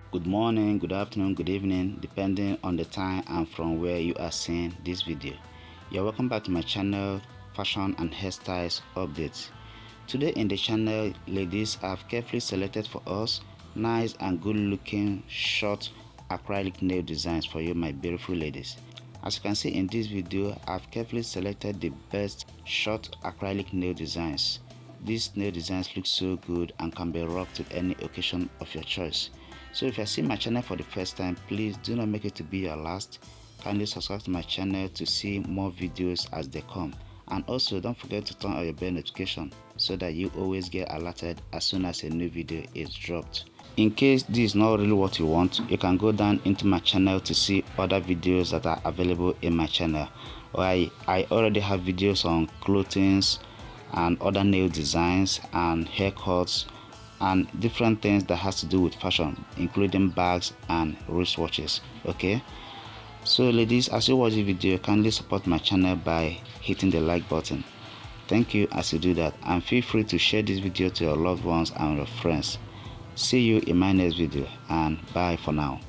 Good morning, good afternoon, good evening, depending on the time and from where you are seeing this video. You're welcome back to my channel, Fashion and Hairstyles Updates. Today in the channel, ladies, I've carefully selected for us nice and good looking short acrylic nail designs for you, my beautiful ladies. As you can see in this video, I've carefully selected the best short acrylic nail designs. These nail designs look so good and can be rocked to any occasion of your choice. So if you're seeing my channel for the first time, please do not make it to be your last. Kindly subscribe to my channel to see more videos as they come, and also don't forget to turn on your bell notification so that you always get alerted as soon as a new video is dropped. In case this is not really what you want, you can go down into my channel to see other videos that are available in my channel. I already have videos on clothing and other nail designs and haircuts and different things that has to do with fashion, including bags and wristwatches. Okay, so ladies, as you watch the video, kindly support my channel by hitting the like button. Thank you as you do that, and feel free to share this video to your loved ones and your friends. See you in my next video, and bye for now.